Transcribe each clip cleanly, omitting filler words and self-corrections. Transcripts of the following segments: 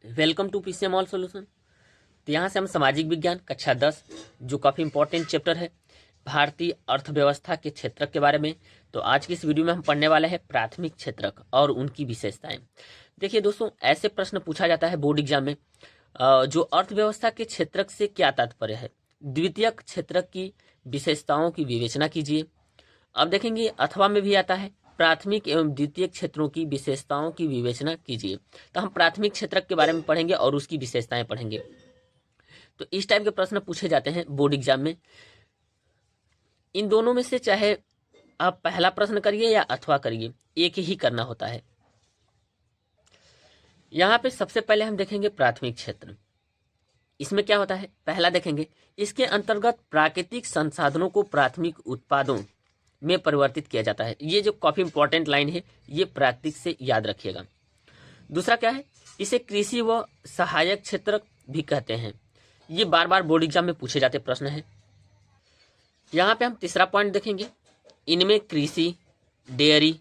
Welcome to PCM all solution. तो यहाँ से हम सामाजिक विज्ञान कक्षा 10 जो काफ़ी इंपॉर्टेंट चैप्टर है भारतीय अर्थव्यवस्था के क्षेत्रक के बारे में। तो आज की इस वीडियो में हम पढ़ने वाले हैं प्राथमिक क्षेत्रक और उनकी विशेषताएं। देखिए दोस्तों, ऐसे प्रश्न पूछा जाता है बोर्ड एग्जाम में जो अर्थव्यवस्था के क्षेत्रक से क्या तात्पर्य है, द्वितीयक क्षेत्रक की विशेषताओं की विवेचना कीजिए। अब देखेंगे अथवा में भी आता है प्राथमिक एवं द्वितीय क्षेत्रों की विशेषताओं की विवेचना कीजिए। तो हम प्राथमिक क्षेत्रक के बारे में पढ़ेंगे और उसकी विशेषताएं पढ़ेंगे। तो इस टाइप के प्रश्न पूछे जाते हैं बोर्ड एग्जाम में। इन दोनों में से चाहे आप पहला प्रश्न करिए या अथवा करिए, एक ही करना होता है। यहाँ पे सबसे पहले हम देखेंगे प्राथमिक क्षेत्र। इसमें क्या होता है, पहला देखेंगे इसके अंतर्गत प्राकृतिक संसाधनों को प्राथमिक उत्पादों में परिवर्तित किया जाता है। ये जो काफी इंपॉर्टेंट लाइन है, ये प्राकृतिक से याद रखिएगा। दूसरा क्या है, इसे कृषि व सहायक क्षेत्र भी कहते हैं। ये बार बार बोर्ड एग्जाम में पूछे जाते प्रश्न है। यहाँ पे हम तीसरा पॉइंट देखेंगे, इनमें कृषि, डेयरी,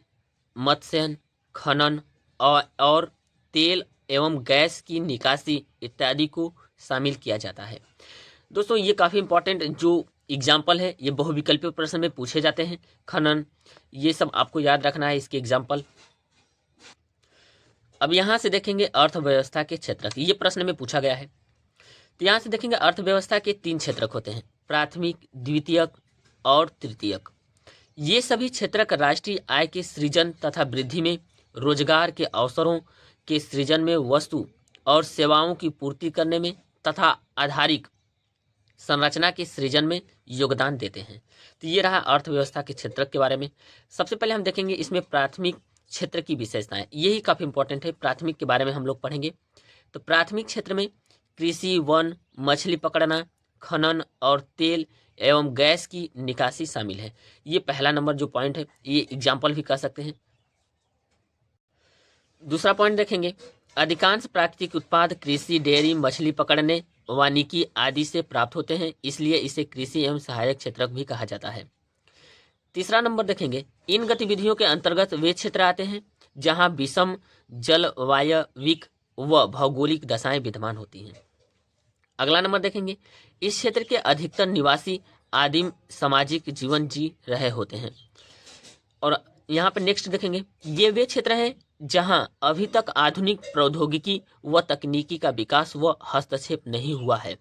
मत्स्यन, खनन और तेल एवं गैस की निकासी इत्यादि को शामिल किया जाता है। दोस्तों ये काफ़ी इंपॉर्टेंट जो एग्जाम्पल है, ये बहुविकल्पीय प्रश्न में पूछे जाते हैं। खनन, ये सब आपको याद रखना है इसके एग्जाम्पल। अब यहाँ से देखेंगे अर्थव्यवस्था के क्षेत्रक, ये प्रश्न में पूछा गया है। तो यहाँ से देखेंगे अर्थव्यवस्था के 3 क्षेत्रक होते हैं, प्राथमिक, द्वितीयक और तृतीयक। ये सभी क्षेत्रक राष्ट्रीय आय के सृजन तथा वृद्धि में, रोजगार के अवसरों के सृजन में, वस्तु और सेवाओं की पूर्ति करने में तथा आधारिक संरचना के सृजन में योगदान देते हैं। तो ये रहा अर्थव्यवस्था के क्षेत्रक के बारे में। सबसे पहले हम देखेंगे इसमें प्राथमिक क्षेत्र की विशेषताएं, यही काफ़ी इंपॉर्टेंट है। प्राथमिक के बारे में हम लोग पढ़ेंगे। तो प्राथमिक क्षेत्र में कृषि, वन, मछली पकड़ना, खनन और तेल एवं गैस की निकासी शामिल है। ये पहला नंबर जो पॉइंट है, ये एग्जाम्पल भी कर सकते हैं। दूसरा पॉइंट देखेंगे, अधिकांश प्राकृतिक उत्पाद कृषि, डेयरी, मछली पकड़ने, वानिकी आदि से प्राप्त होते हैं, इसलिए इसे कृषि एवं सहायक क्षेत्रक भी कहा जाता है। तीसरा नंबर देखेंगे, इन गतिविधियों के अंतर्गत वे क्षेत्र आते हैं जहां विषम जलवायविक व भौगोलिक दशाएं विद्यमान होती हैं। अगला नंबर देखेंगे, इस क्षेत्र के अधिकतर निवासी आदिम सामाजिक जीवन जी रहे होते हैं। और यहाँ पर नेक्स्ट देखेंगे, ये वे क्षेत्र हैं जहां अभी तक आधुनिक प्रौद्योगिकी व तकनीकी का विकास व हस्तक्षेप नहीं हुआ है।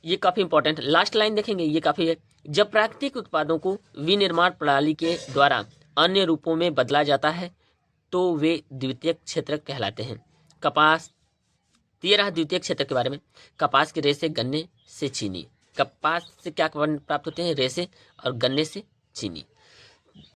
ये काफी इंपॉर्टेंट। लास्ट लाइन देखेंगे, ये काफी है, जब प्राकृतिक उत्पादों को विनिर्माण प्रणाली के द्वारा अन्य रूपों में बदला जाता है तो वे द्वितीयक क्षेत्र कहलाते हैं। कपास, ये रहा द्वितीयक क्षेत्र के बारे में। कपास के रेशे, गन्ने से चीनी। कपास से क्या प्राप्त होते हैं, रेशे, और गन्ने से चीनी।